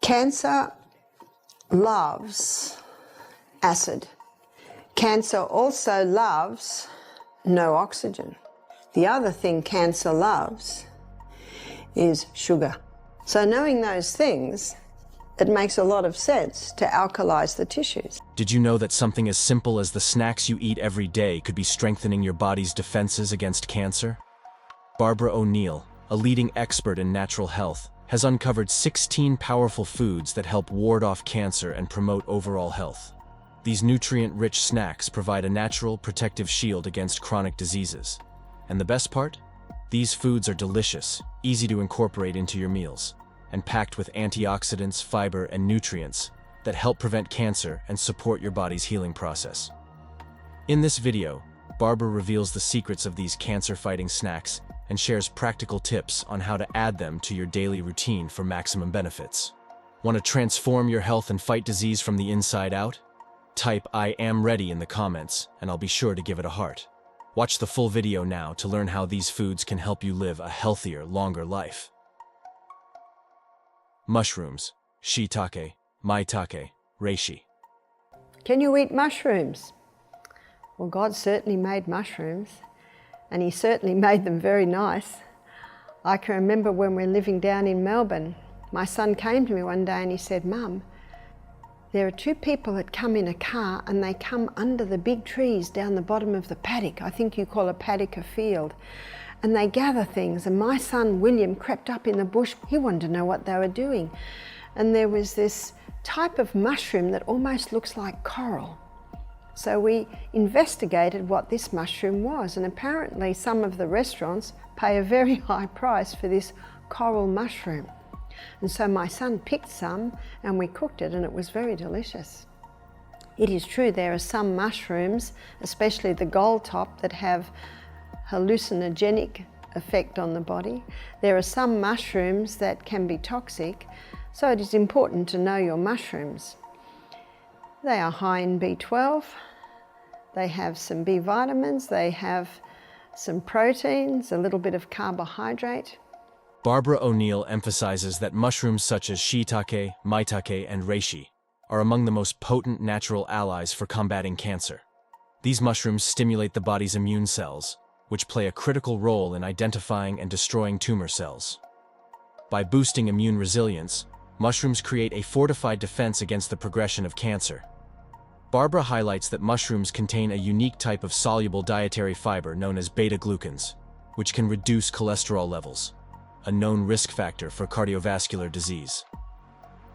Cancer loves acid. Cancer also loves no oxygen. The other thing cancer loves is sugar. So knowing those things, it makes a lot of sense to alkalize the tissues. Did you know that something as simple as the snacks you eat every day could be strengthening your body's defenses against cancer? Barbara O'Neill, a leading expert in natural health, has uncovered 16 powerful foods that help ward off cancer and promote overall health. These nutrient-rich snacks provide a natural protective shield against chronic diseases. And the best part? These foods are delicious, easy to incorporate into your meals, and packed with antioxidants, fiber, and nutrients that help prevent cancer and support your body's healing process. In this video, Barbara reveals the secrets of these cancer-fighting snacks and shares practical tips on how to add them to your daily routine for maximum benefits. Want to transform your health and fight disease from the inside out? Type "I am ready" in the comments, and I'll be sure to give it a heart. Watch the full video now to learn how these foods can help you live a healthier, longer life. Mushrooms, shiitake, maitake, reishi. Can you eat mushrooms? Well, God certainly made mushrooms, and He certainly made them very nice. I can remember when we were living down in Melbourne, my son came to me one day and he said, "Mum, there are two people that come in a car and they come under the big trees down the bottom of the paddock. I think you call a paddock a field. And they gather things, and my son William crept up in the bush. He wanted to know what they were doing. And there was this type of mushroom that almost looks like coral. So we investigated what this mushroom was, and apparently some of the restaurants pay a very high price for this coral mushroom. And so my son picked some and we cooked it, and it was very delicious. It is true there are some mushrooms, especially the gold top, that have hallucinogenic effect on the body. There are some mushrooms that can be toxic, so it is important to know your mushrooms. They are high in B12, they have some B vitamins, they have some proteins, a little bit of carbohydrate. Barbara O'Neill emphasizes that mushrooms such as shiitake, maitake, and reishi are among the most potent natural allies for combating cancer. These mushrooms stimulate the body's immune cells, which play a critical role in identifying and destroying tumor cells. By boosting immune resilience, mushrooms create a fortified defense against the progression of cancer. Barbara highlights that mushrooms contain a unique type of soluble dietary fiber known as beta-glucans, which can reduce cholesterol levels, a known risk factor for cardiovascular disease.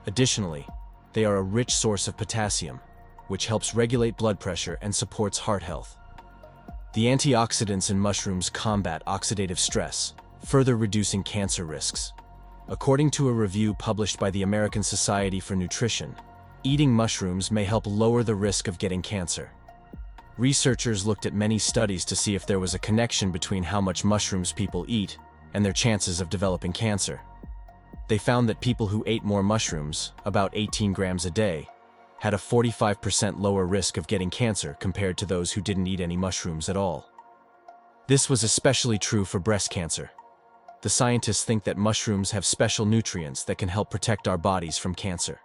Additionally, they are a rich source of potassium, which helps regulate blood pressure and supports heart health. The antioxidants in mushrooms combat oxidative stress, further reducing cancer risks. According to a review published by the American Society for Nutrition, eating mushrooms may help lower the risk of getting cancer. Researchers looked at many studies to see if there was a connection between how much mushrooms people eat and their chances of developing cancer. They found that people who ate more mushrooms, about 18 grams a day, had a 45% lower risk of getting cancer compared to those who didn't eat any mushrooms at all. This was especially true for breast cancer. The scientists think that mushrooms have special nutrients that can help protect our bodies from cancer.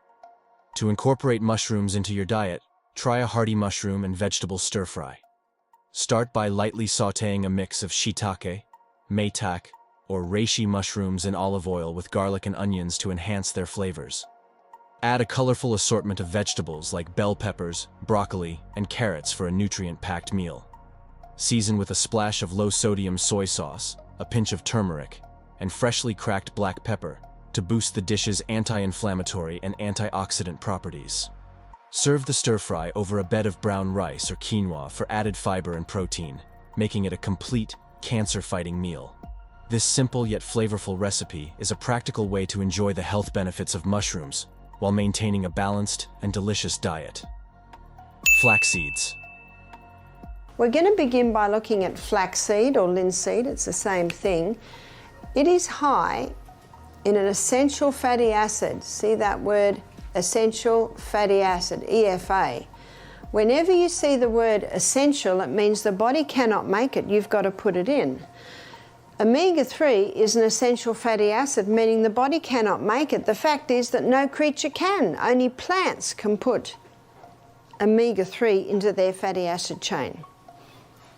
To incorporate mushrooms into your diet, try a hearty mushroom and vegetable stir-fry. Start by lightly sautéing a mix of shiitake, maitake, or reishi mushrooms in olive oil with garlic and onions to enhance their flavors. Add a colorful assortment of vegetables like bell peppers, broccoli, and carrots for a nutrient-packed meal. Season with a splash of low-sodium soy sauce, a pinch of turmeric, and freshly cracked black pepper to boost the dish's anti-inflammatory and antioxidant properties. Serve the stir-fry over a bed of brown rice or quinoa for added fiber and protein, making it a complete, cancer-fighting meal. This simple yet flavorful recipe is a practical way to enjoy the health benefits of mushrooms while maintaining a balanced and delicious diet. Flax seeds. We're going to begin by looking at flaxseed or linseed. It's the same thing. It is high in an essential fatty acid. See that word, essential fatty acid, EFA. Whenever you see the word essential, it means the body cannot make it. You've got to put it in. Omega-3 is an essential fatty acid, meaning the body cannot make it. The fact is that no creature can. Only plants can put omega-3 into their fatty acid chain.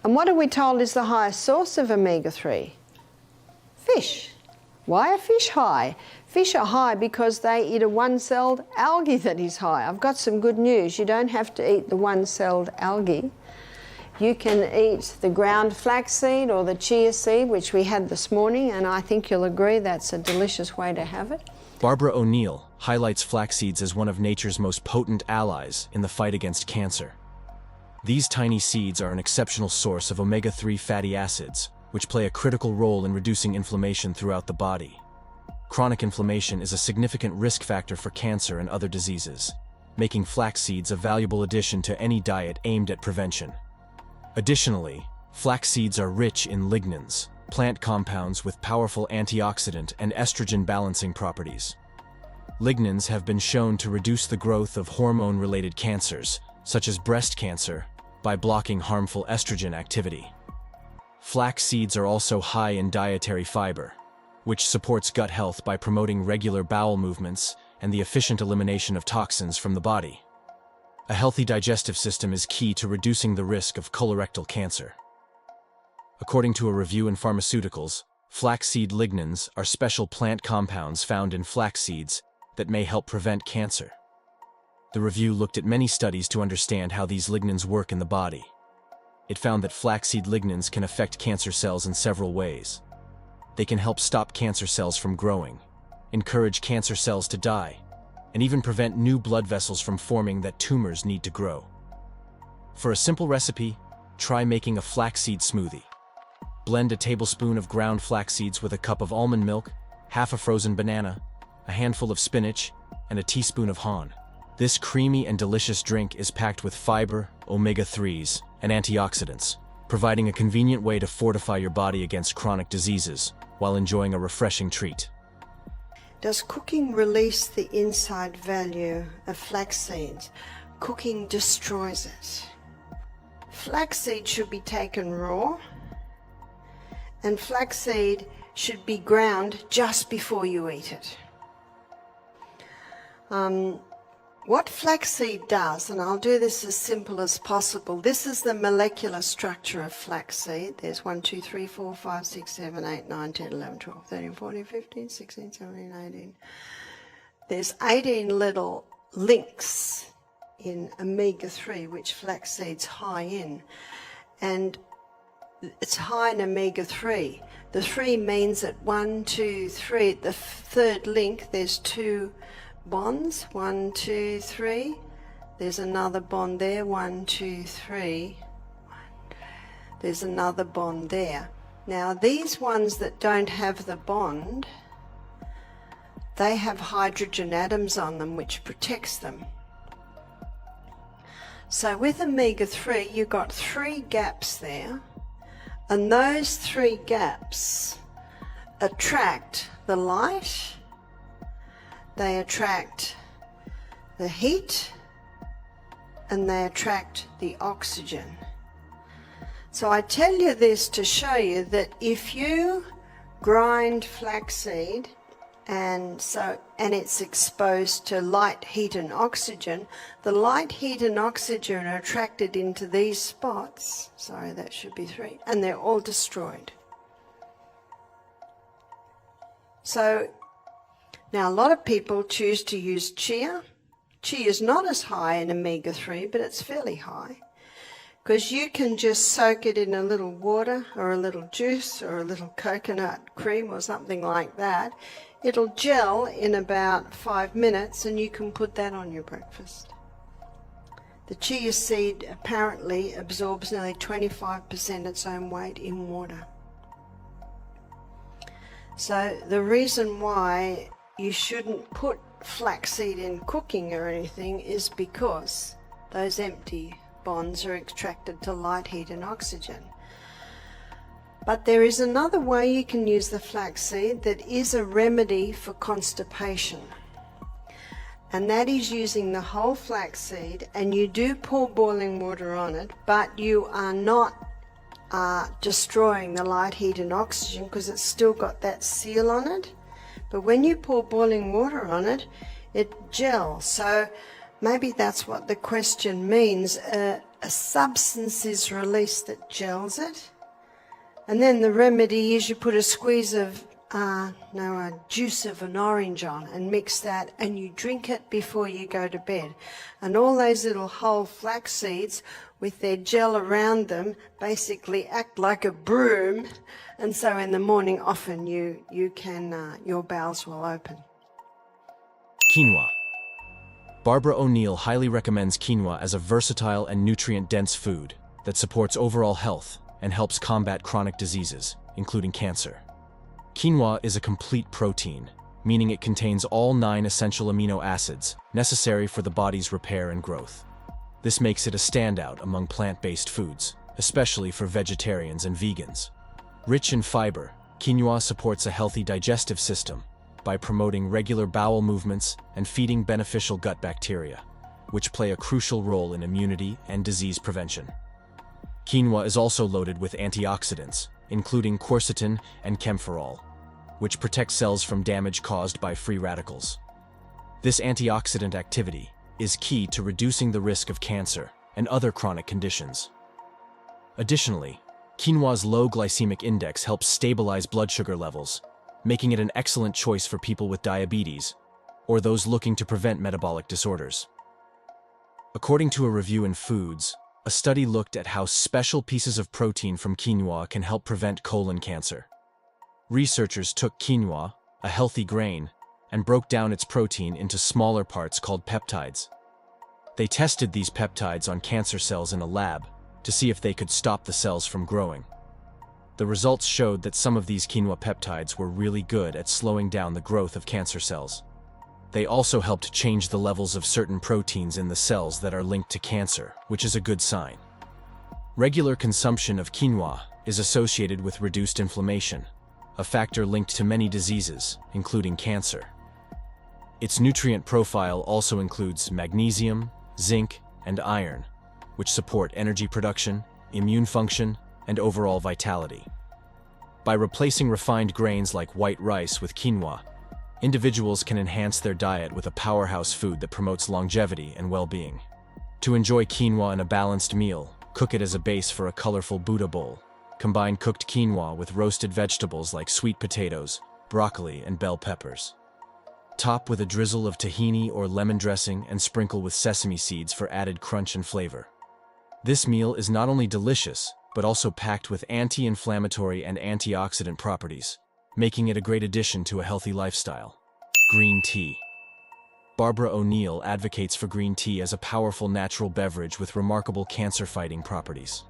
And what are we told is the highest source of omega-3? Fish. Why are fish high? Fish are high because they eat a one-celled algae that is high. I've got some good news. You don't have to eat the one-celled algae. You can eat the ground flaxseed or the chia seed, which we had this morning, and I think you'll agree that's a delicious way to have it. Barbara O'Neill highlights flax seeds as one of nature's most potent allies in the fight against cancer. These tiny seeds are an exceptional source of omega-3 fatty acids, which play a critical role in reducing inflammation throughout the body. Chronic inflammation is a significant risk factor for cancer and other diseases, making flax seeds a valuable addition to any diet aimed at prevention. Additionally, flax seeds are rich in lignans, plant compounds with powerful antioxidant and estrogen balancing properties. Lignans have been shown to reduce the growth of hormone-related cancers, such as breast cancer, by blocking harmful estrogen activity. Flax seeds are also high in dietary fiber, which supports gut health by promoting regular bowel movements and the efficient elimination of toxins from the body. A healthy digestive system is key to reducing the risk of colorectal cancer. According to a review in Pharmaceuticals, flaxseed lignans are special plant compounds found in flax seeds that may help prevent cancer. The review looked at many studies to understand how these lignans work in the body. It found that flaxseed lignans can affect cancer cells in several ways. They can help stop cancer cells from growing, encourage cancer cells to die, and even prevent new blood vessels from forming that tumors need to grow. For a simple recipe, try making a flaxseed smoothie. Blend a tablespoon of ground flax seeds with a cup of almond milk, half a frozen banana, a handful of spinach, and a teaspoon of HON. This creamy and delicious drink is packed with fiber, omega-3s, and antioxidants, providing a convenient way to fortify your body against chronic diseases while enjoying a refreshing treat. Does cooking release the inside value of flax seeds? Cooking destroys it. Flaxseed should be taken raw, and flaxseed should be ground just before you eat it. What flaxseed does, and I'll do this as simple as possible, this is the molecular structure of flaxseed. There's 1, 2, 3, 4, 5, 6, 7, 8, 9, 10, 11, 12, 13, 14, 15, 16, 17, 18. There's 18 little links in omega-3, which flaxseed's high in. And it's high in omega-3. The 3 means that 1, 2, 3, at the third link, there's 2 bonds, 1, 2, 3. There's another bond there, 1, 2, 3. There's another bond there. Now these ones that don't have the bond, they have hydrogen atoms on them which protects them. So with omega-3 you've got 3 gaps there, and those 3 gaps attract the light, they attract the heat, and they attract the oxygen. So I tell you this to show you that if you grind flaxseed and it's exposed to light, heat and oxygen, the light, heat and oxygen are attracted into these spots, sorry that should be 3, and they're all destroyed. So now a lot of people choose to use chia. Chia is not as high in omega-3, but it's fairly high, because you can just soak it in a little water or a little juice or a little coconut cream or something like that. It'll gel in about 5 minutes and you can put that on your breakfast. The chia seed apparently absorbs nearly 25% its own weight in water. So the reason why you shouldn't put flaxseed in cooking or anything is because those empty bonds are attracted to light, heat and oxygen. But there is another way you can use the flaxseed that is a remedy for constipation, and that is using the whole flaxseed, and you do pour boiling water on it, but you are not destroying the light, heat and oxygen because it's still got that seal on it. But when you pour boiling water on it, it gels. So maybe that's what the question means. A substance is released that gels it. And then the remedy is you put a squeeze of, a juice of an orange on and mix that, and you drink it before you go to bed. And all those little whole flax seeds with their gel around them basically act like a broom. And so in the morning often you can, your bowels will open. Quinoa. Barbara O'Neill highly recommends quinoa as a versatile and nutrient-dense food that supports overall health and helps combat chronic diseases, including cancer. Quinoa is a complete protein, meaning it contains all 9 essential amino acids necessary for the body's repair and growth. This makes it a standout among plant-based foods, especially for vegetarians and vegans. Rich in fiber, quinoa supports a healthy digestive system by promoting regular bowel movements and feeding beneficial gut bacteria, which play a crucial role in immunity and disease prevention. Quinoa is also loaded with antioxidants, including quercetin and camphorol, which protect cells from damage caused by free radicals. This antioxidant activity is key to reducing the risk of cancer and other chronic conditions. Additionally, quinoa's low glycemic index helps stabilize blood sugar levels, making it an excellent choice for people with diabetes or those looking to prevent metabolic disorders. According to a review in Foods, a study looked at how special pieces of protein from quinoa can help prevent colon cancer. Researchers took quinoa, a healthy grain, and broke down its protein into smaller parts called peptides. They tested these peptides on cancer cells in a lab to see if they could stop the cells from growing. The results showed that some of these quinoa peptides were really good at slowing down the growth of cancer cells. They also helped change the levels of certain proteins in the cells that are linked to cancer, which is a good sign. Regular consumption of quinoa is associated with reduced inflammation, a factor linked to many diseases, including cancer. Its nutrient profile also includes magnesium, zinc, and iron, which support energy production, immune function, and overall vitality. By replacing refined grains like white rice with quinoa, individuals can enhance their diet with a powerhouse food that promotes longevity and well-being. To enjoy quinoa in a balanced meal, cook it as a base for a colorful Buddha bowl. Combine cooked quinoa with roasted vegetables like sweet potatoes, broccoli, and bell peppers. Top with a drizzle of tahini or lemon dressing and sprinkle with sesame seeds for added crunch and flavor. This meal is not only delicious, but also packed with anti-inflammatory and antioxidant properties, making it a great addition to a healthy lifestyle. Green tea. Barbara O'Neill advocates for green tea as a powerful natural beverage with remarkable cancer-fighting properties.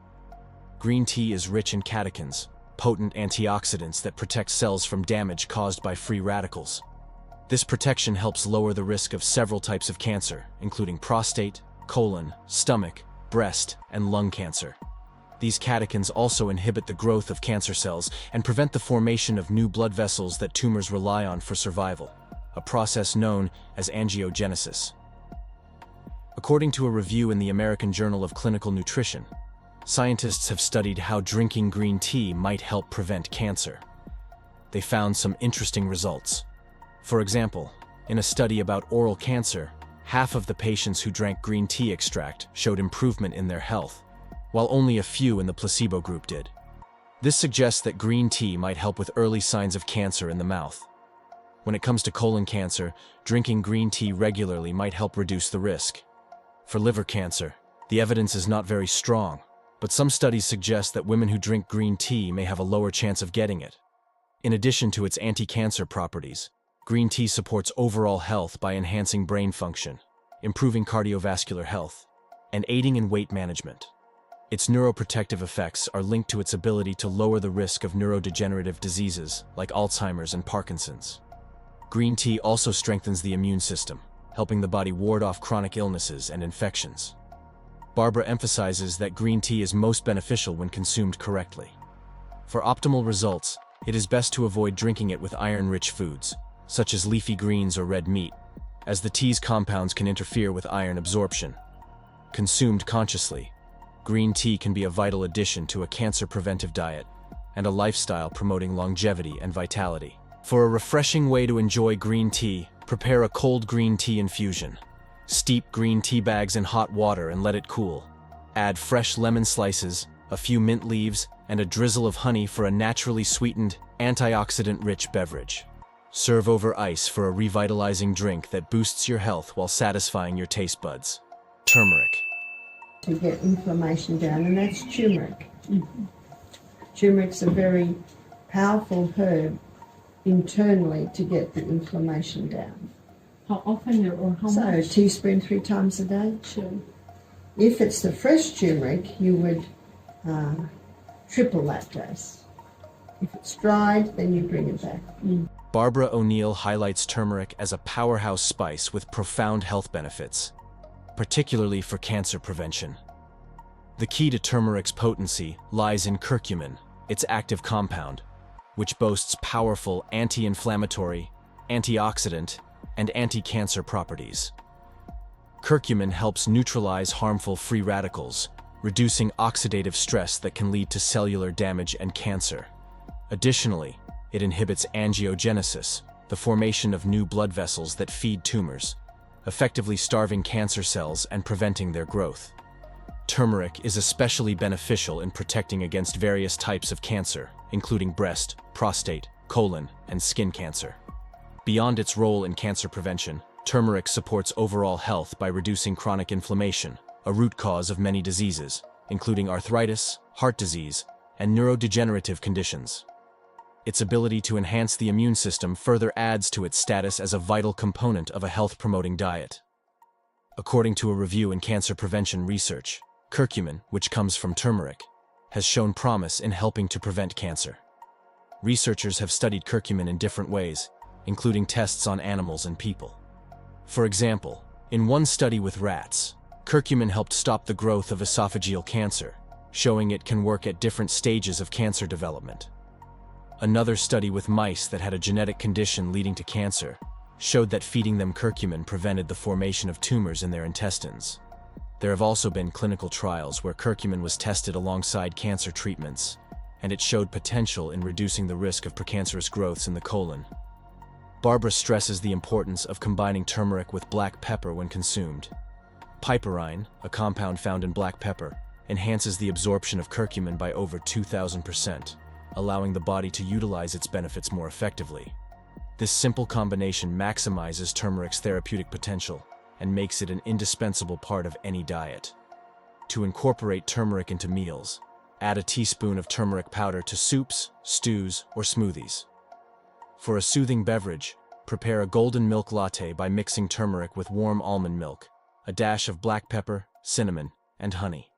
Green tea is rich in catechins, potent antioxidants that protect cells from damage caused by free radicals. This protection helps lower the risk of several types of cancer, including prostate, colon, stomach, breast, and lung cancer. These catechins also inhibit the growth of cancer cells and prevent the formation of new blood vessels that tumors rely on for survival, a process known as angiogenesis. According to a review in the American Journal of Clinical Nutrition, scientists have studied how drinking green tea might help prevent cancer. They found some interesting results. For example, in a study about oral cancer, half of the patients who drank green tea extract showed improvement in their health, while only a few in the placebo group did. This suggests that green tea might help with early signs of cancer in the mouth. When it comes to colon cancer, drinking green tea regularly might help reduce the risk. For liver cancer, the evidence is not very strong, but some studies suggest that women who drink green tea may have a lower chance of getting it. In addition to its anti-cancer properties, green tea supports overall health by enhancing brain function, improving cardiovascular health, and aiding in weight management. Its neuroprotective effects are linked to its ability to lower the risk of neurodegenerative diseases like Alzheimer's and Parkinson's. Green tea also strengthens the immune system, helping the body ward off chronic illnesses and infections. Barbara emphasizes that green tea is most beneficial when consumed correctly. For optimal results, it is best to avoid drinking it with iron-rich foods, such as leafy greens or red meat, as the tea's compounds can interfere with iron absorption. Consumed consciously, green tea can be a vital addition to a cancer-preventive diet and a lifestyle promoting longevity and vitality. For a refreshing way to enjoy green tea, prepare a cold green tea infusion. Steep green tea bags in hot water and let it cool. Add fresh lemon slices, a few mint leaves, and a drizzle of honey for a naturally sweetened, antioxidant-rich beverage. Serve over ice for a revitalizing drink that boosts your health while satisfying your taste buds. Turmeric. To get inflammation down, and that's turmeric. Turmeric's a very powerful herb internally to get the inflammation down. How often or how So a much? teaspoon 3 times a day. Sure. If it's the fresh turmeric, you would triple that dose. If it's dried, then you bring it back. Barbara O'Neill highlights turmeric as a powerhouse spice with profound health benefits, particularly for cancer prevention. The key to turmeric's potency lies in curcumin, its active compound, which boasts powerful anti-inflammatory, antioxidant, and anti-cancer properties. Curcumin helps neutralize harmful free radicals, reducing oxidative stress that can lead to cellular damage and cancer. Additionally, it inhibits angiogenesis, the formation of new blood vessels that feed tumors, effectively starving cancer cells and preventing their growth. Turmeric is especially beneficial in protecting against various types of cancer, including breast, prostate, colon, and skin cancer. Beyond its role in cancer prevention, turmeric supports overall health by reducing chronic inflammation, a root cause of many diseases, including arthritis, heart disease, and neurodegenerative conditions. Its ability to enhance the immune system further adds to its status as a vital component of a health-promoting diet. According to a review in cancer prevention research, curcumin, which comes from turmeric, has shown promise in helping to prevent cancer. Researchers have studied curcumin in different ways, including tests on animals and people. For example, in one study with rats, curcumin helped stop the growth of esophageal cancer, showing it can work at different stages of cancer development. Another study with mice that had a genetic condition leading to cancer showed that feeding them curcumin prevented the formation of tumors in their intestines. There have also been clinical trials where curcumin was tested alongside cancer treatments, and it showed potential in reducing the risk of precancerous growths in the colon. Barbara stresses the importance of combining turmeric with black pepper when consumed. Piperine, a compound found in black pepper, enhances the absorption of curcumin by over 2,000%, allowing the body to utilize its benefits more effectively. This simple combination maximizes turmeric's therapeutic potential and makes it an indispensable part of any diet. To incorporate turmeric into meals, add a teaspoon of turmeric powder to soups, stews, or smoothies. For a soothing beverage, prepare a golden milk latte by mixing turmeric with warm almond milk, a dash of black pepper, cinnamon, and honey.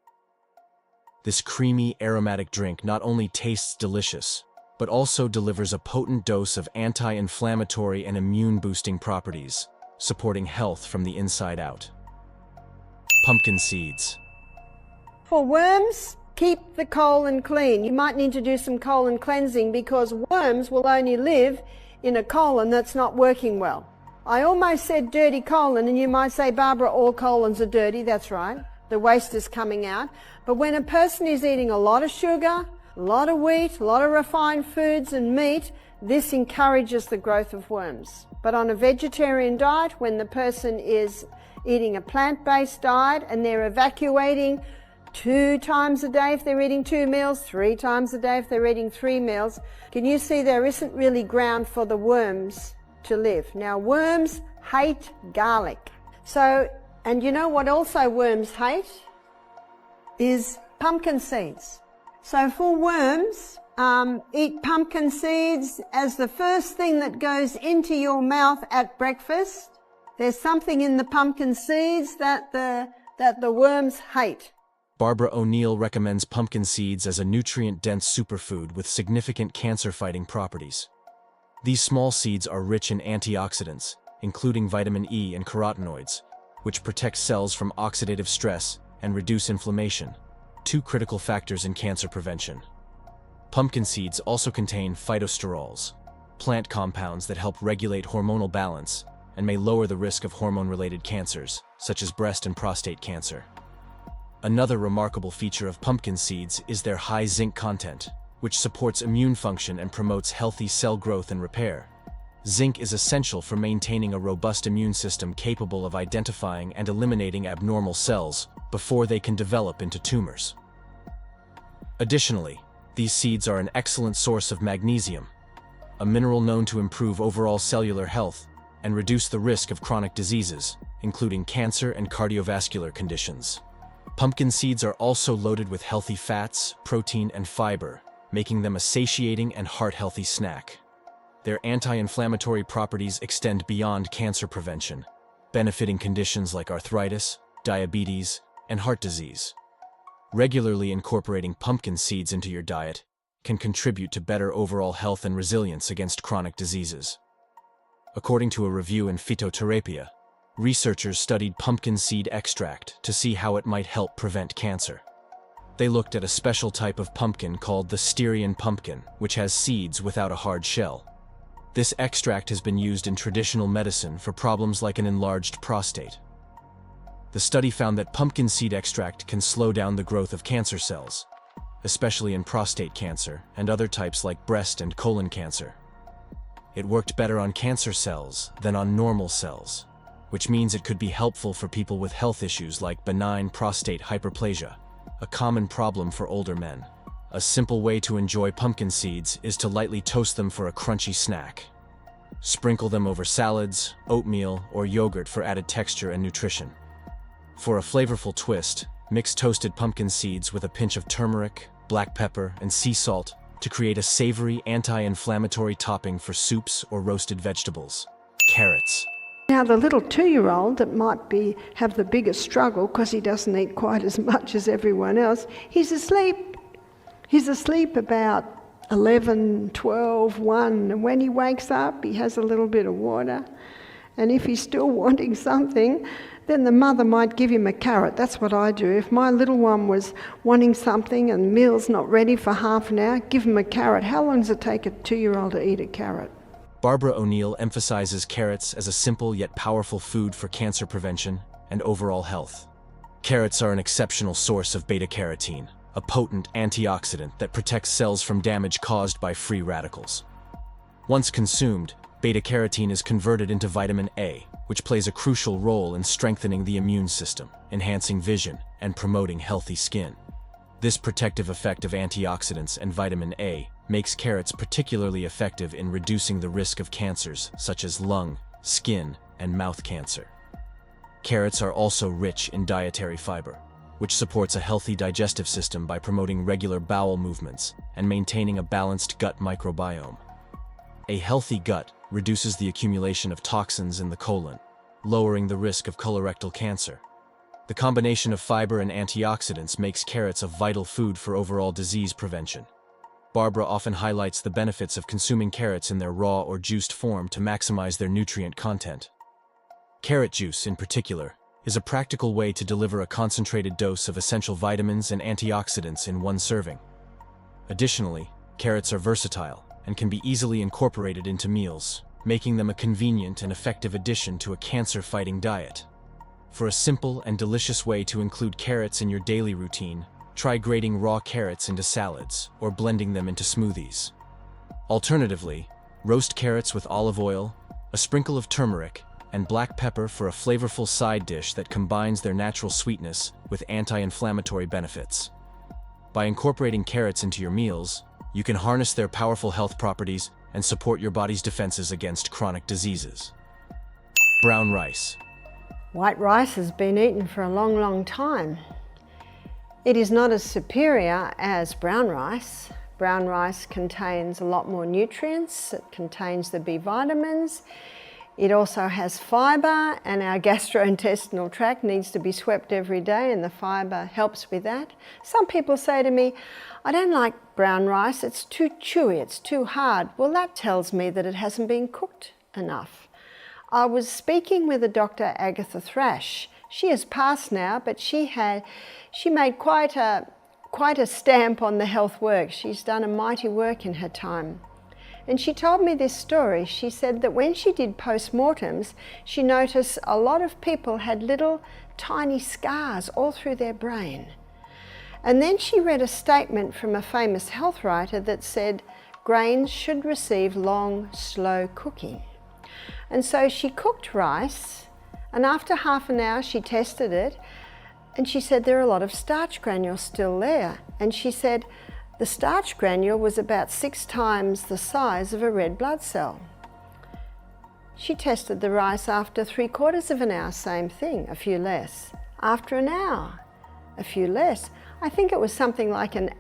This creamy, aromatic drink not only tastes delicious, but also delivers a potent dose of anti-inflammatory and immune-boosting properties, supporting health from the inside out. Pumpkin seeds. For worms, keep the colon clean. You might need to do some colon cleansing because worms will only live in a colon that's not working well. I almost said dirty colon, and you might say, Barbara, all colons are dirty. That's right. The waste is coming out. But when a person is eating a lot of sugar, a lot of wheat, a lot of refined foods and meat, this encourages the growth of worms. But on a vegetarian diet, when the person is eating a plant-based diet and they're evacuating 2 times a day if they're eating 2 meals, 3 times a day if they're eating 3 meals, can you see there isn't really ground for the worms to live? Now, worms hate garlic. So, and you know what also worms hate? Is pumpkin seeds. So for worms, eat pumpkin seeds as the first thing that goes into your mouth at breakfast. There's something in the pumpkin seeds that the worms hate. Barbara O'Neill recommends pumpkin seeds as a nutrient-dense superfood with significant cancer-fighting properties. These small seeds are rich in antioxidants, including vitamin E and carotenoids, which protect cells from oxidative stress and reduce inflammation, 2 critical factors in cancer prevention. Pumpkin seeds also contain phytosterols, plant compounds that help regulate hormonal balance and may lower the risk of hormone-related cancers, such as breast and prostate cancer. Another remarkable feature of pumpkin seeds is their high zinc content, which supports immune function and promotes healthy cell growth and repair. Zinc is essential for maintaining a robust immune system capable of identifying and eliminating abnormal cells before they can develop into tumors. Additionally, these seeds are an excellent source of magnesium, a mineral known to improve overall cellular health and reduce the risk of chronic diseases, including cancer and cardiovascular conditions. Pumpkin seeds are also loaded with healthy fats, protein, and fiber, making them a satiating and heart-healthy snack. Their anti-inflammatory properties extend beyond cancer prevention, benefiting conditions like arthritis, diabetes, and heart disease. Regularly incorporating pumpkin seeds into your diet can contribute to better overall health and resilience against chronic diseases. According to a review in Phytotherapia, researchers studied pumpkin seed extract to see how it might help prevent cancer. They looked at a special type of pumpkin called the Styrian pumpkin, which has seeds without a hard shell. This extract has been used in traditional medicine for problems like an enlarged prostate. The study found that pumpkin seed extract can slow down the growth of cancer cells, especially in prostate cancer and other types like breast and colon cancer. It worked better on cancer cells than on normal cells, which means it could be helpful for people with health issues like benign prostate hyperplasia, a common problem for older men. A simple way to enjoy pumpkin seeds is to lightly toast them for a crunchy snack. Sprinkle them over salads, oatmeal, or yogurt for added texture and nutrition. For a flavorful twist, mix toasted pumpkin seeds with a pinch of turmeric, black pepper, and sea salt to create a savory, anti-inflammatory topping for soups or roasted vegetables. Carrots. Now the little 2-year-old that might have the biggest struggle because he doesn't eat quite as much as everyone else, he's asleep. He's asleep about 11, 12, 1, and when he wakes up he has a little bit of water, and if he's still wanting something, then the mother might give him a carrot. That's what I do. If my little one was wanting something and the meal's not ready for half an hour, give him a carrot. How long does it take a 2-year-old to eat a carrot? Barbara O'Neill emphasizes carrots as a simple yet powerful food for cancer prevention and overall health. Carrots are an exceptional source of beta-carotene, a potent antioxidant that protects cells from damage caused by free radicals. Once consumed, beta-carotene is converted into vitamin A, which plays a crucial role in strengthening the immune system, enhancing vision, and promoting healthy skin. This protective effect of antioxidants and vitamin A makes carrots particularly effective in reducing the risk of cancers such as lung, skin, and mouth cancer. Carrots are also rich in dietary fiber, which supports a healthy digestive system by promoting regular bowel movements and maintaining a balanced gut microbiome. A healthy gut reduces the accumulation of toxins in the colon, lowering the risk of colorectal cancer. The combination of fiber and antioxidants makes carrots a vital food for overall disease prevention. Barbara often highlights the benefits of consuming carrots in their raw or juiced form to maximize their nutrient content. Carrot juice, in particular, is a practical way to deliver a concentrated dose of essential vitamins and antioxidants in one serving. Additionally, carrots are versatile and can be easily incorporated into meals, making them a convenient and effective addition to a cancer-fighting diet. For a simple and delicious way to include carrots in your daily routine, try grating raw carrots into salads or blending them into smoothies. Alternatively, roast carrots with olive oil, a sprinkle of turmeric, and black pepper for a flavorful side dish that combines their natural sweetness with anti-inflammatory benefits. By incorporating carrots into your meals, you can harness their powerful health properties and support your body's defenses against chronic diseases. Brown rice. White rice has been eaten for a long, long time. It is not as superior as brown rice. Brown rice contains a lot more nutrients. It contains the B vitamins. It also has fibre, and our gastrointestinal tract needs to be swept every day, and the fibre helps with that. Some people say to me, I don't like brown rice, it's too chewy, it's too hard. Well, that tells me that it hasn't been cooked enough. I was speaking with a Dr. Agatha Thrash. She has passed now, but she made quite a stamp on the health work. She's done a mighty work in her time. And she told me this story. She said that when she did post-mortems, she noticed a lot of people had little tiny scars all through their brain. And then she read a statement from a famous health writer that said grains should receive long, slow cooking. And so she cooked rice, and after half an hour she tested it, and she said there are a lot of starch granules still there. And she said the starch granule was about 6 times the size of a red blood cell. She tested the rice after 3/4 of an hour, same thing, a few less. After an hour, a few less. I think it was something like an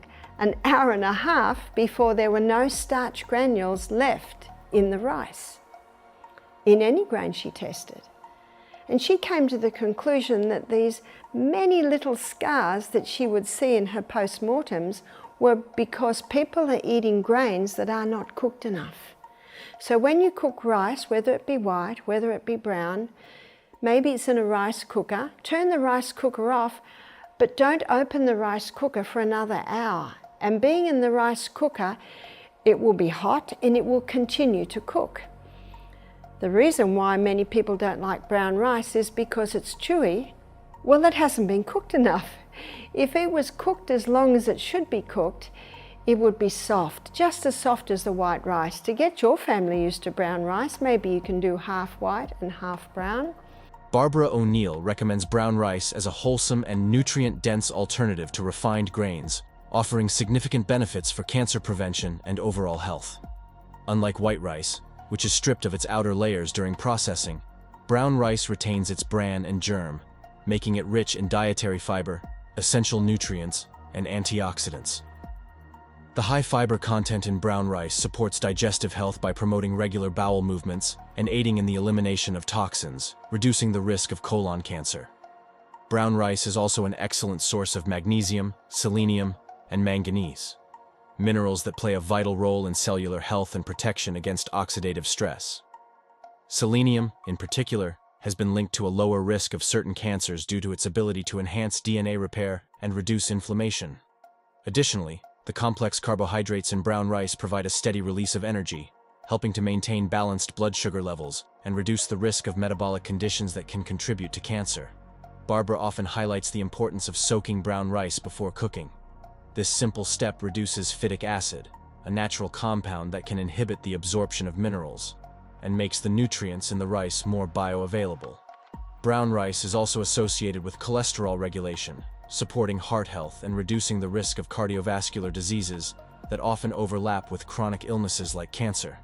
hour and a half before there were no starch granules left in the rice, in any grain she tested. And she came to the conclusion that these many little scars that she would see in her post-mortems were because people are eating grains that are not cooked enough. So when you cook rice, whether it be white, whether it be brown, maybe it's in a rice cooker, turn the rice cooker off, but don't open the rice cooker for another hour. And being in the rice cooker, it will be hot and it will continue to cook. The reason why many people don't like brown rice is because it's chewy. Well, it hasn't been cooked enough. If it was cooked as long as it should be cooked, it would be soft, just as soft as the white rice. To get your family used to brown rice, maybe you can do half white and half brown. Barbara O'Neill recommends brown rice as a wholesome and nutrient-dense alternative to refined grains, offering significant benefits for cancer prevention and overall health. Unlike white rice, which is stripped of its outer layers during processing, brown rice retains its bran and germ, making it rich in dietary fiber, essential nutrients, and antioxidants. The high fiber content in brown rice supports digestive health by promoting regular bowel movements and aiding in the elimination of toxins, reducing the risk of colon cancer. Brown rice is also an excellent source of magnesium, selenium, and manganese, minerals that play a vital role in cellular health and protection against oxidative stress. Selenium, in particular, has been linked to a lower risk of certain cancers due to its ability to enhance DNA repair and reduce inflammation. Additionally, the complex carbohydrates in brown rice provide a steady release of energy, helping to maintain balanced blood sugar levels and reduce the risk of metabolic conditions that can contribute to cancer. Barbara often highlights the importance of soaking brown rice before cooking. This simple step reduces phytic acid, a natural compound that can inhibit the absorption of minerals, and makes the nutrients in the rice more bioavailable. Brown rice is also associated with cholesterol regulation, supporting heart health and reducing the risk of cardiovascular diseases that often overlap with chronic illnesses like cancer.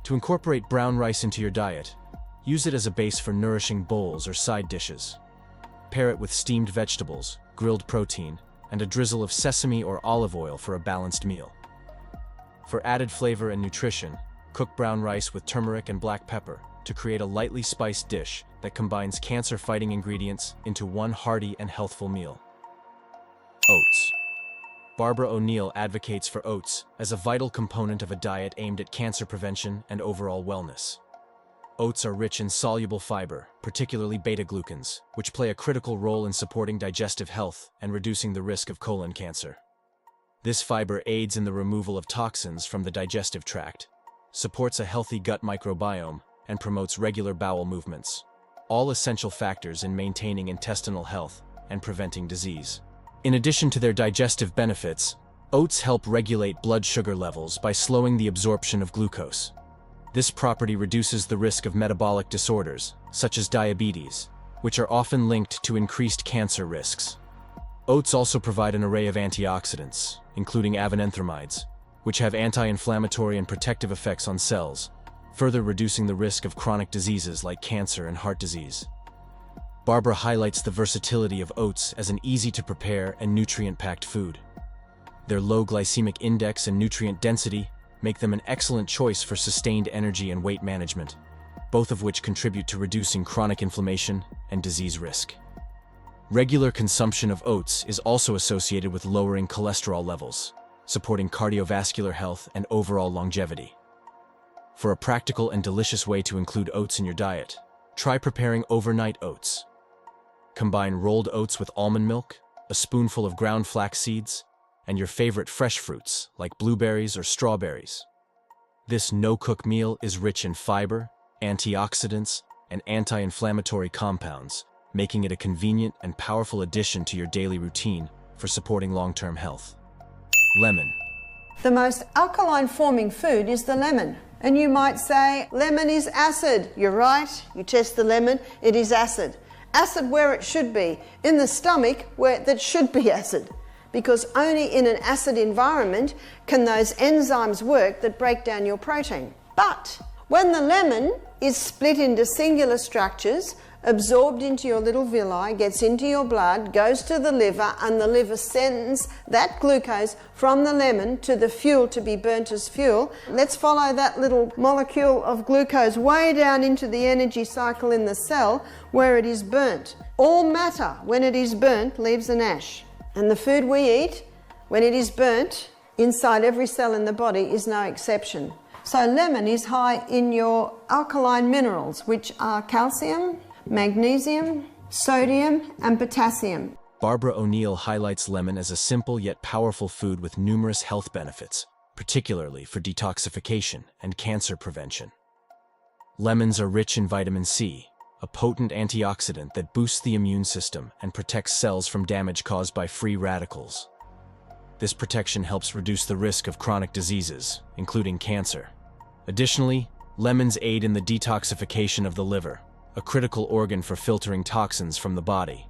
To incorporate brown rice into your diet, use it as a base for nourishing bowls or side dishes. Pair it with steamed vegetables, grilled protein, and a drizzle of sesame or olive oil for a balanced meal. For added flavor and nutrition, cook brown rice with turmeric and black pepper to create a lightly spiced dish that combines cancer-fighting ingredients into one hearty and healthful meal. Oats. Barbara O'Neill advocates for oats as a vital component of a diet aimed at cancer prevention and overall wellness. Oats are rich in soluble fiber, particularly beta-glucans, which play a critical role in supporting digestive health and reducing the risk of colon cancer. This fiber aids in the removal of toxins from the digestive tract, supports a healthy gut microbiome, and promotes regular bowel movements, all essential factors in maintaining intestinal health and preventing disease. In addition to their digestive benefits, oats help regulate blood sugar levels by slowing the absorption of glucose. This property reduces the risk of metabolic disorders, such as diabetes, which are often linked to increased cancer risks. Oats also provide an array of antioxidants, including avenanthramides, which have anti-inflammatory and protective effects on cells, further reducing the risk of chronic diseases like cancer and heart disease. Barbara highlights the versatility of oats as an easy-to-prepare and nutrient-packed food. Their low glycemic index and nutrient density make them an excellent choice for sustained energy and weight management, both of which contribute to reducing chronic inflammation and disease risk. Regular consumption of oats is also associated with lowering cholesterol levels, supporting cardiovascular health and overall longevity. For a practical and delicious way to include oats in your diet, try preparing overnight oats. Combine rolled oats with almond milk, a spoonful of ground flax seeds, and your favorite fresh fruits like blueberries or strawberries. This no-cook meal is rich in fiber, antioxidants, and anti-inflammatory compounds, making it a convenient and powerful addition to your daily routine for supporting long-term health. Lemon. The most alkaline forming food is the lemon. And you might say, lemon is acid. You're right. You test the lemon, it is acid. Acid where it should be, in the stomach where that should be acid. Because only in an acid environment can those enzymes work that break down your protein. But when the lemon is split into singular structures, absorbed into your little villi, gets into your blood, goes to the liver, and the liver sends that glucose from the lemon to the fuel to be burnt as fuel. Let's follow that little molecule of glucose way down into the energy cycle in the cell where it is burnt. All matter, when it is burnt, leaves an ash. And the food we eat, when it is burnt, inside every cell in the body is no exception. So lemon is high in your alkaline minerals, which are calcium, magnesium, sodium, and potassium. Barbara O'Neill highlights lemon as a simple yet powerful food with numerous health benefits, particularly for detoxification and cancer prevention. Lemons are rich in vitamin C, a potent antioxidant that boosts the immune system and protects cells from damage caused by free radicals. This protection helps reduce the risk of chronic diseases, including cancer. Additionally, lemons aid in the detoxification of the liver, a critical organ for filtering toxins from the body.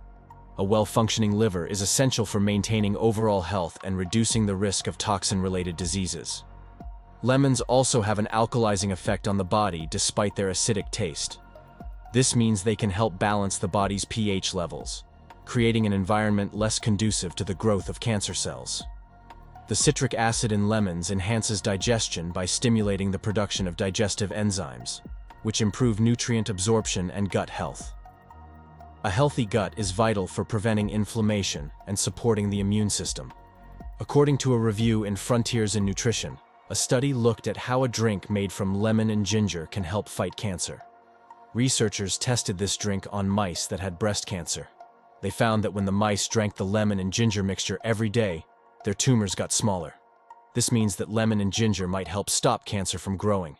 A well-functioning liver is essential for maintaining overall health and reducing the risk of toxin-related diseases. Lemons also have an alkalizing effect on the body despite their acidic taste. This means they can help balance the body's pH levels, creating an environment less conducive to the growth of cancer cells. The citric acid in lemons enhances digestion by stimulating the production of digestive enzymes, which improve nutrient absorption and gut health. A healthy gut is vital for preventing inflammation and supporting the immune system. According to a review in Frontiers in Nutrition, a study looked at how a drink made from lemon and ginger can help fight cancer. Researchers tested this drink on mice that had breast cancer. They found that when the mice drank the lemon and ginger mixture every day, their tumors got smaller. This means that lemon and ginger might help stop cancer from growing.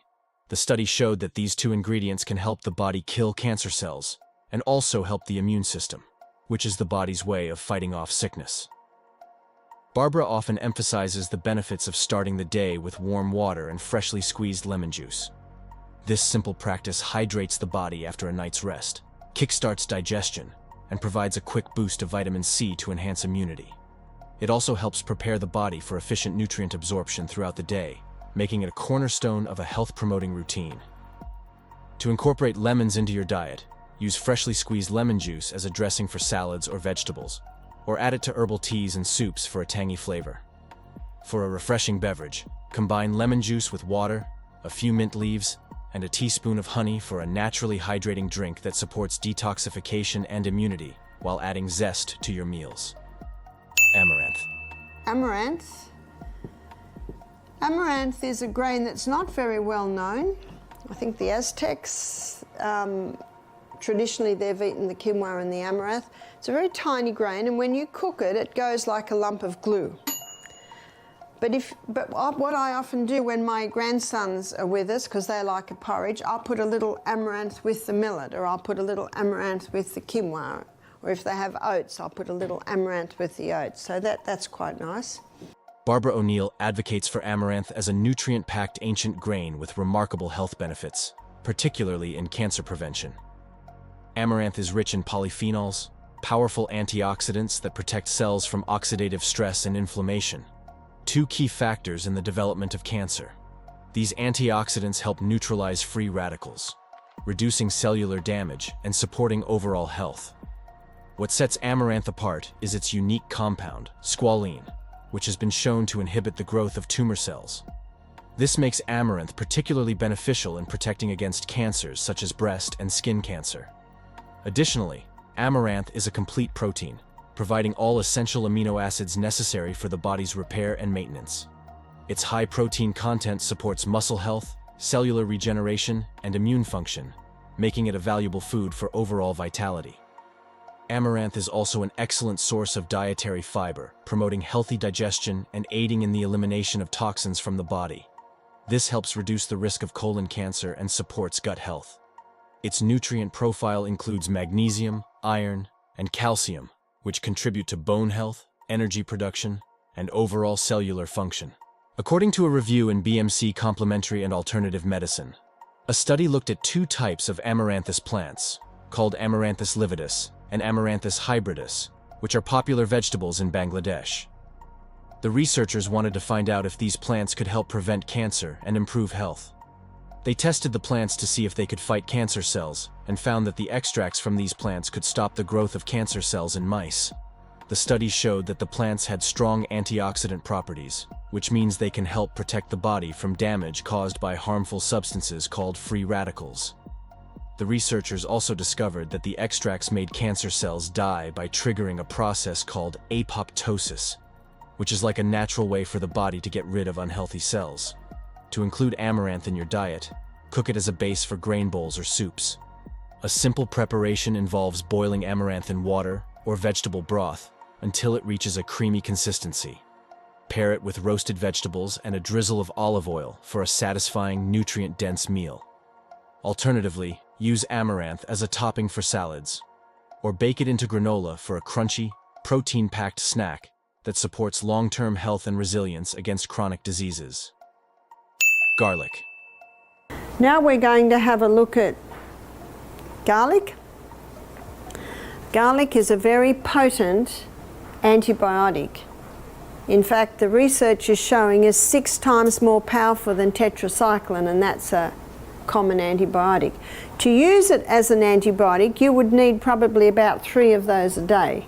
The study showed that these two ingredients can help the body kill cancer cells and also help the immune system, which is the body's way of fighting off sickness. Barbara often emphasizes the benefits of starting the day with warm water and freshly squeezed lemon juice. This simple practice hydrates the body after a night's rest, kickstarts digestion, and provides a quick boost of vitamin C to enhance immunity. It also helps prepare the body for efficient nutrient absorption throughout the day, making it a cornerstone of a health-promoting routine. To incorporate lemons into your diet, use freshly squeezed lemon juice as a dressing for salads or vegetables, or add it to herbal teas and soups for a tangy flavor. For a refreshing beverage, combine lemon juice with water, a few mint leaves, and a teaspoon of honey for a naturally hydrating drink that supports detoxification and immunity while adding zest to your meals. Amaranth. Amaranth is a grain that's not very well known. I think the Aztecs, traditionally they've eaten the quinoa and the amaranth. It's a very tiny grain, and when you cook it, it goes like a lump of glue. But what I often do when my grandsons are with us, because they like a porridge, I'll put a little amaranth with the millet, or I'll put a little amaranth with the quinoa. Or if they have oats, I'll put a little amaranth with the oats. So that's quite nice. Barbara O'Neill advocates for amaranth as a nutrient-packed ancient grain with remarkable health benefits, particularly in cancer prevention. Amaranth is rich in polyphenols, powerful antioxidants that protect cells from oxidative stress and inflammation, two key factors in the development of cancer. These antioxidants help neutralize free radicals, reducing cellular damage and supporting overall health. What sets amaranth apart is its unique compound, squalene, which has been shown to inhibit the growth of tumor cells. This makes amaranth particularly beneficial in protecting against cancers such as breast and skin cancer. Additionally, amaranth is a complete protein, providing all essential amino acids necessary for the body's repair and maintenance. Its high protein content supports muscle health, cellular regeneration, and immune function, making it a valuable food for overall vitality. Amaranth is also an excellent source of dietary fiber, promoting healthy digestion and aiding in the elimination of toxins from the body. This helps reduce the risk of colon cancer and supports gut health. Its nutrient profile includes magnesium, iron, and calcium, which contribute to bone health, energy production, and overall cellular function. According to a review in BMC Complementary and Alternative Medicine, a study looked at 2 types of Amaranthus plants, called Amaranthus lividus and Amaranthus hybridus, which are popular vegetables in Bangladesh. The researchers wanted to find out if these plants could help prevent cancer and improve health. They tested the plants to see if they could fight cancer cells and found that the extracts from these plants could stop the growth of cancer cells in mice. The study showed that the plants had strong antioxidant properties, which means they can help protect the body from damage caused by harmful substances called free radicals. The researchers also discovered that the extracts made cancer cells die by triggering a process called apoptosis, which is like a natural way for the body to get rid of unhealthy cells. To include amaranth in your diet, cook it as a base for grain bowls or soups. A simple preparation involves boiling amaranth in water or vegetable broth until it reaches a creamy consistency. Pair it with roasted vegetables and a drizzle of olive oil for a satisfying, nutrient-dense meal. Alternatively, use amaranth as a topping for salads, or bake it into granola for a crunchy, protein-packed snack that supports long-term health and resilience against chronic diseases. Garlic. Now we're going to have a look at garlic. Garlic is a very potent antibiotic. In fact, the research is showing is 6 times more powerful than tetracycline, and that's a common antibiotic. To use it as an antibiotic, you would need probably about 3 of those a day.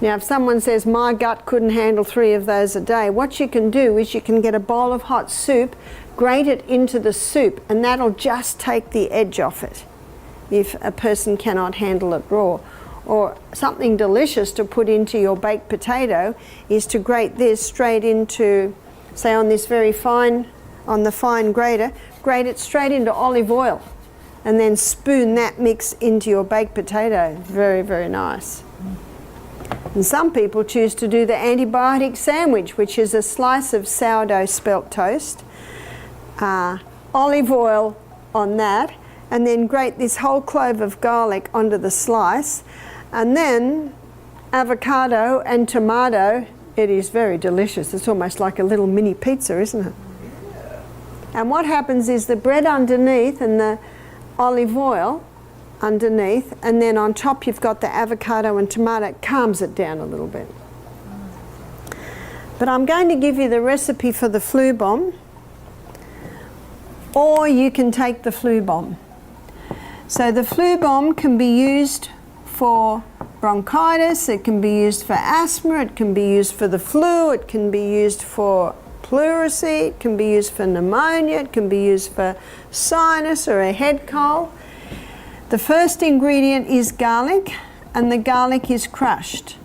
Now, if someone says, my gut couldn't handle 3 of those a day, what you can do is you can get a bowl of hot soup, grate it into the soup, and that'll just take the edge off it if a person cannot handle it raw. Or something delicious to put into your baked potato is to grate this straight into, say on this very fine, on the fine grater, grate it straight into olive oil and then spoon that mix into your baked potato. Very, very nice. And some people choose to do the antibiotic sandwich, which is a slice of sourdough spelt toast, olive oil on that, and then grate this whole clove of garlic onto the slice, and then avocado and tomato. It is very delicious. It's almost like a little mini pizza, isn't it? And what happens is the bread underneath and the olive oil underneath, and then on top you've got the avocado and tomato. It calms it down a little bit. But I'm going to give you the recipe for the flu bomb, or you can take the flu bomb. So the flu bomb can be used for bronchitis, it can be used for asthma, it can be used for the flu, it can be used for pleurisy, it can be used for pneumonia, it can be used for sinus or a head cold. The first ingredient is garlic, and the garlic is crushed.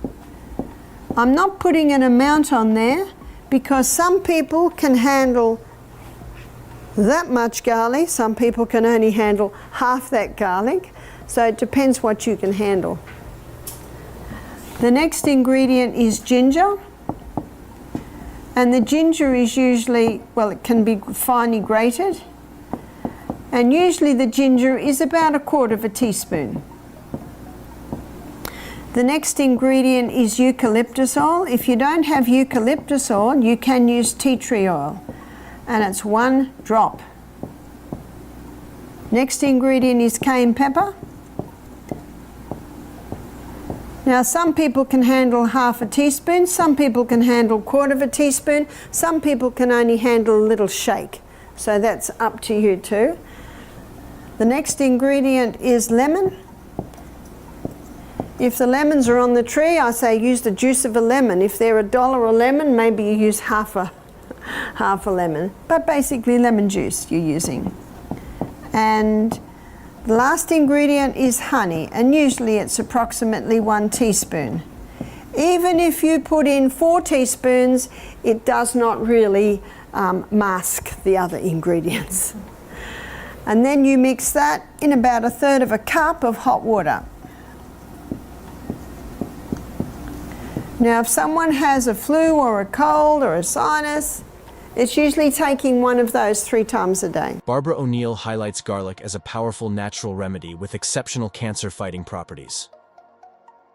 I'm not putting an amount on there because some people can handle that much garlic, some people can only handle half that garlic, so it depends what you can handle. The next ingredient is ginger, and the ginger is usually, well, it can be finely grated, and usually the ginger is about 1/4 teaspoon. The next ingredient is eucalyptus oil. If you don't have eucalyptus oil, you can use tea tree oil, and it's 1 drop. Next ingredient is cayenne pepper. Now some people can handle 1/2 teaspoon, some people can handle 1/4 teaspoon, some people can only handle a little shake. So that's up to you too. The next ingredient is lemon. If the lemons are on the tree, I say use the juice of a lemon. If they're $1 a lemon, maybe you use half a lemon. But basically lemon juice you're using. And the last ingredient is honey, and usually it's approximately 1 teaspoon. Even if you put in 4 teaspoons, it does not really mask the other ingredients. And then you mix that in about 1/3 cup of hot water. Now if someone has a flu or a cold or a sinus, It's usually taking one of those 3 times a day. Barbara O'Neill highlights garlic as a powerful natural remedy with exceptional cancer-fighting properties.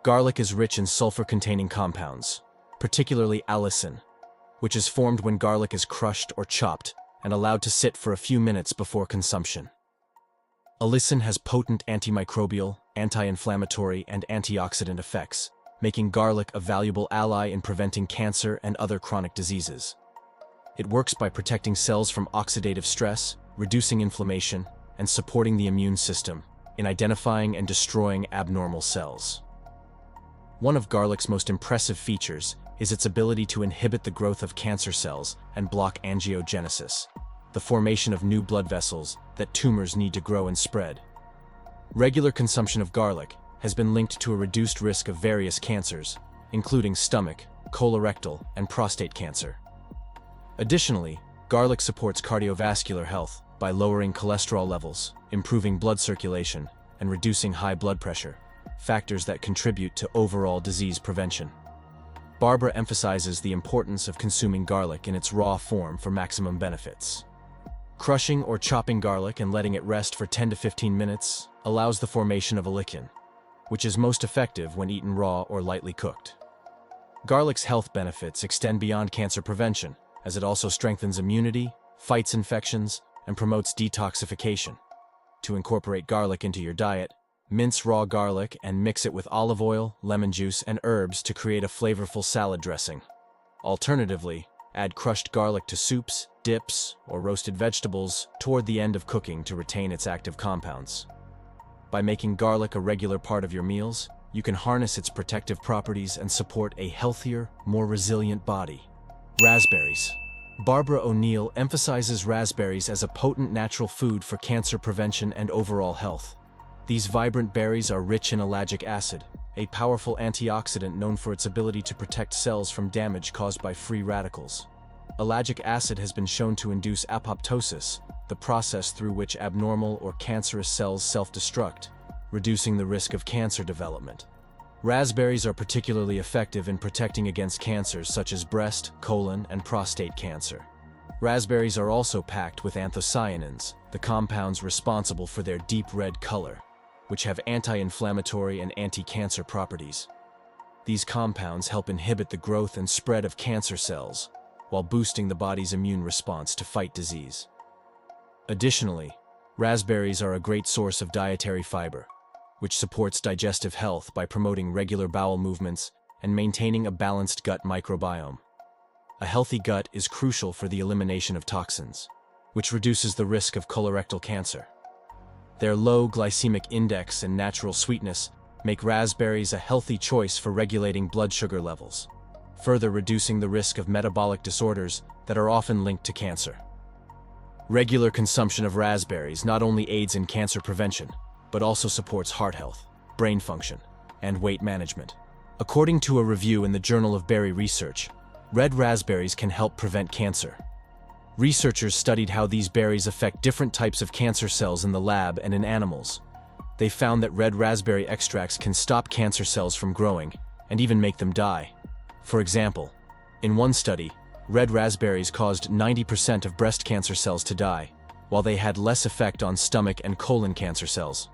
Garlic is rich in sulfur-containing compounds, particularly allicin, which is formed when garlic is crushed or chopped and allowed to sit for a few minutes before consumption. Allicin has potent antimicrobial, anti-inflammatory, and antioxidant effects, making garlic a valuable ally in preventing cancer and other chronic diseases. It works by protecting cells from oxidative stress, reducing inflammation, and supporting the immune system in identifying and destroying abnormal cells. One of garlic's most impressive features is its ability to inhibit the growth of cancer cells and block angiogenesis, the formation of new blood vessels that tumors need to grow and spread. Regular consumption of garlic has been linked to a reduced risk of various cancers, including stomach, colorectal, and prostate cancer. Additionally, garlic supports cardiovascular health by lowering cholesterol levels, improving blood circulation, and reducing high blood pressure, factors that contribute to overall disease prevention. Barbara emphasizes the importance of consuming garlic in its raw form for maximum benefits. Crushing or chopping garlic and letting it rest for 10 to 15 minutes allows the formation of a lichen, which is most effective when eaten raw or lightly cooked. Garlic's health benefits extend beyond cancer prevention, as it also strengthens immunity, fights infections, and promotes detoxification. To incorporate garlic into your diet, mince raw garlic and mix it with olive oil, lemon juice, and herbs to create a flavorful salad dressing. Alternatively, add crushed garlic to soups, dips, or roasted vegetables toward the end of cooking to retain its active compounds. By making garlic a regular part of your meals, you can harness its protective properties and support a healthier, more resilient body. Raspberries. Barbara O'Neill emphasizes raspberries as a potent natural food for cancer prevention and overall health. These vibrant berries are rich in ellagic acid, a powerful antioxidant known for its ability to protect cells from damage caused by free radicals. Ellagic acid has been shown to induce apoptosis, the process through which abnormal or cancerous cells self-destruct, reducing the risk of cancer development. Raspberries are particularly effective in protecting against cancers such as breast, colon, and prostate cancer. Raspberries are also packed with anthocyanins, the compounds responsible for their deep red color, which have anti-inflammatory and anti-cancer properties. These compounds help inhibit the growth and spread of cancer cells, while boosting the body's immune response to fight disease. Additionally, raspberries are a great source of dietary fiber, which supports digestive health by promoting regular bowel movements and maintaining a balanced gut microbiome. A healthy gut is crucial for the elimination of toxins, which reduces the risk of colorectal cancer. Their low glycemic index and natural sweetness make raspberries a healthy choice for regulating blood sugar levels, further reducing the risk of metabolic disorders that are often linked to cancer. Regular consumption of raspberries not only aids in cancer prevention, but also supports heart health, brain function, and weight management. According to a review in the Journal of Berry Research, red raspberries can help prevent cancer. Researchers studied how these berries affect different types of cancer cells in the lab and in animals. They found that red raspberry extracts can stop cancer cells from growing and even make them die. For example, in one study, red raspberries caused 90% of breast cancer cells to die, while they had less effect on stomach and colon cancer cells.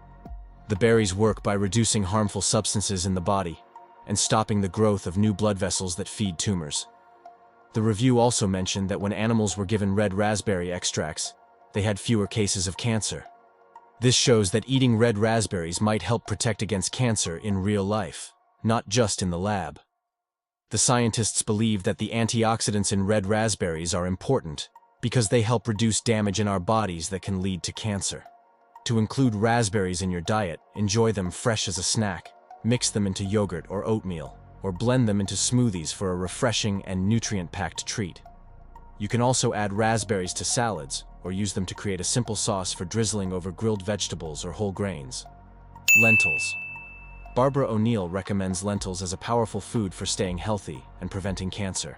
The berries work by reducing harmful substances in the body and stopping the growth of new blood vessels that feed tumors. The review also mentioned that when animals were given red raspberry extracts, they had fewer cases of cancer. This shows that eating red raspberries might help protect against cancer in real life, not just in the lab. The scientists believe that the antioxidants in red raspberries are important because they help reduce damage in our bodies that can lead to cancer. To include raspberries in your diet, enjoy them fresh as a snack, mix them into yogurt or oatmeal, or blend them into smoothies for a refreshing and nutrient-packed treat. You can also add raspberries to salads, or use them to create a simple sauce for drizzling over grilled vegetables or whole grains. Lentils. Barbara O'Neill recommends lentils as a powerful food for staying healthy and preventing cancer.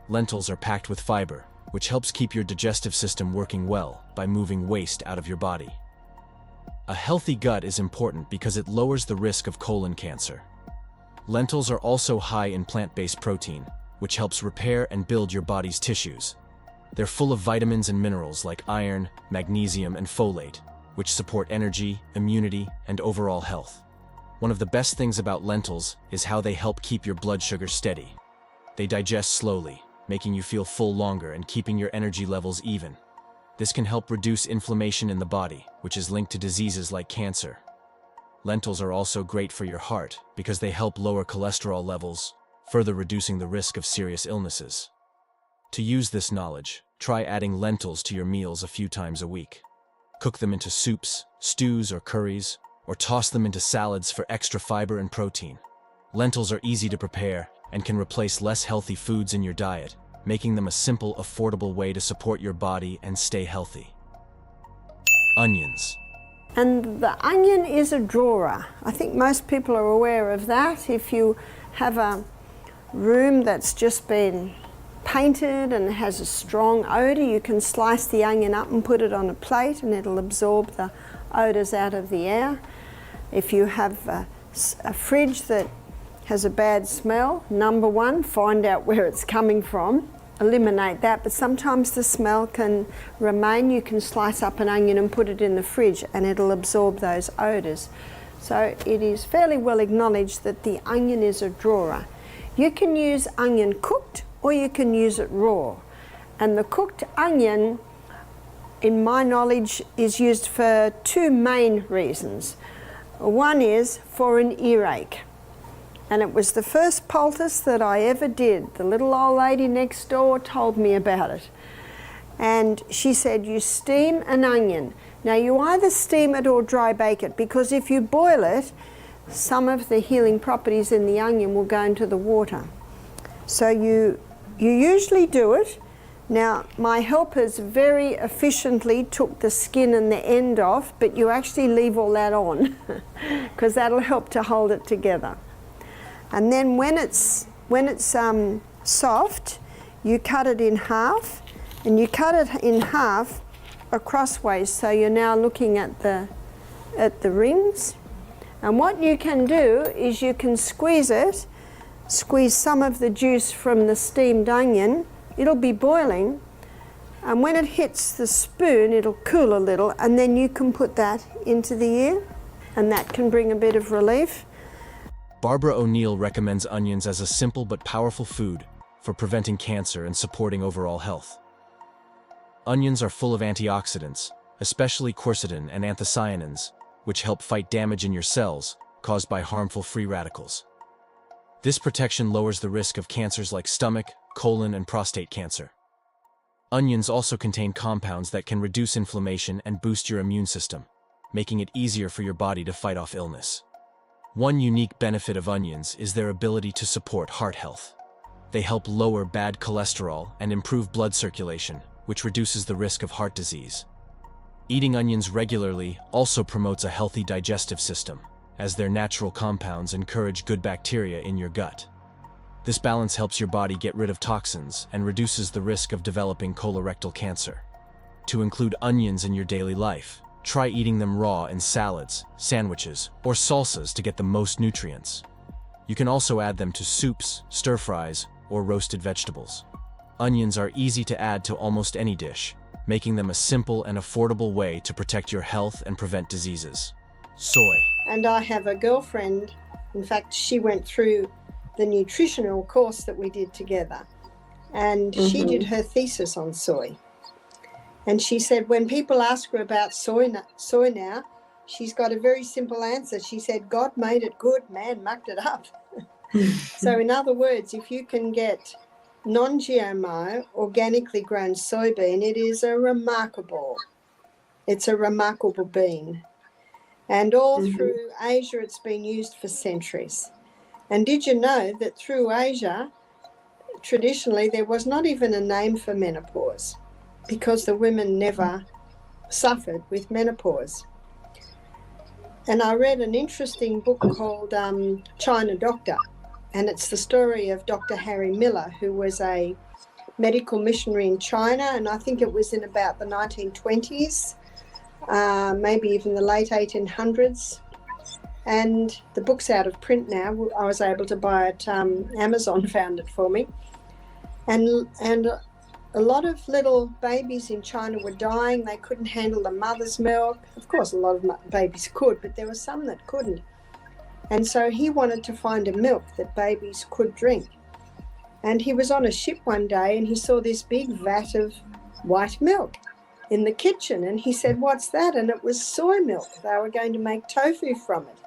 Lentils are packed with fiber, which helps keep your digestive system working well by moving waste out of your body. A healthy gut is important because it lowers the risk of colon cancer. Lentils are also high in plant-based protein, which helps repair and build your body's tissues. They're full of vitamins and minerals like iron, magnesium, and folate, which support energy, immunity, and overall health. One of the best things about lentils is how they help keep your blood sugar steady. They digest slowly, making you feel full longer and keeping your energy levels even. This can help reduce inflammation in the body, which is linked to diseases like cancer. Lentils are also great for your heart because they help lower cholesterol levels, further reducing the risk of serious illnesses. To use this knowledge, try adding lentils to your meals a few times a week. Cook them into soups, stews, or curries, or toss them into salads for extra fiber and protein. Lentils are easy to prepare and can replace less healthy foods in your diet, making them a simple, affordable way to support your body and stay healthy. Onions. And the onion is a drawer. I think most people are aware of that. If you have a room that's just been painted and has a strong odour, you can slice the onion up and put it on a plate and it'll absorb the odours out of the air. If you have a fridge that has a bad smell, number one, find out where it's coming from, eliminate that, but sometimes the smell can remain. You can slice up an onion and put it in the fridge and it'll absorb those odours. So it is fairly well acknowledged that the onion is a drawer. You can use onion cooked or you can use it raw. And the cooked onion, in my knowledge, is used for two main reasons. One is for an earache. And it was the first poultice that I ever did. The little old lady next door told me about it. And she said, you steam an onion. Now you either steam it or dry bake it, because if you boil it, some of the healing properties in the onion will go into the water. So you usually do it. Now my helpers very efficiently took the skin and the end off, but you actually leave all that on because that'll help to hold it together. And then when it's soft, you cut it in half, and you cut it in half crossways, so you're now looking at the rings. And what you can do is you can squeeze some of the juice from the steamed onion. It'll be boiling, and when it hits the spoon, it'll cool a little, and then you can put that into the ear, and that can bring a bit of relief. Barbara O'Neill recommends onions as a simple but powerful food for preventing cancer and supporting overall health. Onions are full of antioxidants, especially quercetin and anthocyanins, which help fight damage in your cells caused by harmful free radicals. This protection lowers the risk of cancers like stomach, colon, and prostate cancer. Onions also contain compounds that can reduce inflammation and boost your immune system, making it easier for your body to fight off illness. One unique benefit of onions is their ability to support heart health. They help lower bad cholesterol and improve blood circulation, which reduces the risk of heart disease. Eating onions regularly also promotes a healthy digestive system, as their natural compounds encourage good bacteria in your gut. This balance helps your body get rid of toxins and reduces the risk of developing colorectal cancer. To include onions in your daily life, try eating them raw in salads, sandwiches, or salsas to get the most nutrients. You can also add them to soups, stir-fries, or roasted vegetables. Onions are easy to add to almost any dish, making them a simple and affordable way to protect your health and prevent diseases. Soy. And I have a girlfriend, in fact, she went through the nutritional course that we did together, and she did her thesis on soy. And she said when people ask her about soy now, she's got a very simple answer. She said, God made it good, man mucked it up. So in other words, if you can get non-GMO, organically grown soybean, it's a remarkable bean. And all through Asia, it's been used for centuries. And did you know that through Asia, traditionally, there was not even a name for menopause, because the women never suffered with menopause. And I read an interesting book called China Doctor, and it's the story of Dr. Harry Miller, who was a medical missionary in China, and I think it was in about the 1920s, maybe even the late 1800s. And the book's out of print now. I was able to buy it, Amazon found it for me. And A lot of little babies in China were dying. They couldn't handle the mother's milk. Of course, a lot of babies could, but there were some that couldn't. And so he wanted to find a milk that babies could drink. And he was on a ship one day and he saw this big vat of white milk in the kitchen. And he said, "What's that?" And it was soy milk. They were going to make tofu from it.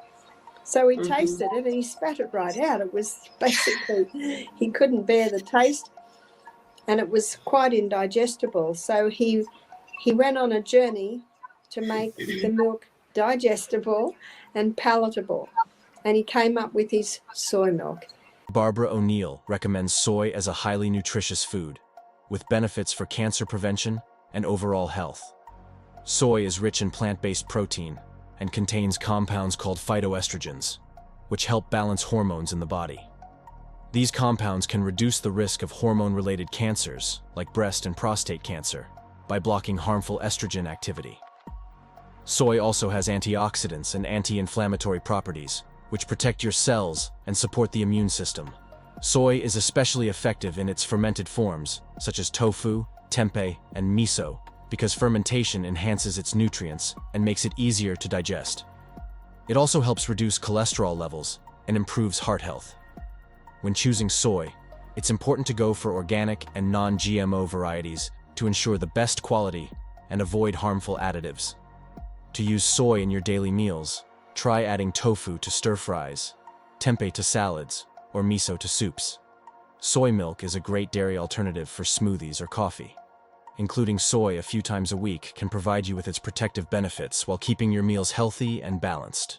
So he tasted it and he spat it right out. It was basically, he couldn't bear the taste and it was quite indigestible. So he went on a journey to make the milk digestible and palatable. And he came up with his soy milk. Barbara O'Neill recommends soy as a highly nutritious food, with benefits for cancer prevention and overall health. Soy is rich in plant-based protein and contains compounds called phytoestrogens, which help balance hormones in the body. These compounds can reduce the risk of hormone-related cancers, like breast and prostate cancer, by blocking harmful estrogen activity. Soy also has antioxidants and anti-inflammatory properties, which protect your cells and support the immune system. Soy is especially effective in its fermented forms, such as tofu, tempeh, and miso, because fermentation enhances its nutrients and makes it easier to digest. It also helps reduce cholesterol levels and improves heart health. When choosing soy, it's important to go for organic and non-GMO varieties to ensure the best quality and avoid harmful additives. To use soy in your daily meals, try adding tofu to stir-fries, tempeh to salads, or miso to soups. Soy milk is a great dairy alternative for smoothies or coffee. Including soy a few times a week can provide you with its protective benefits while keeping your meals healthy and balanced.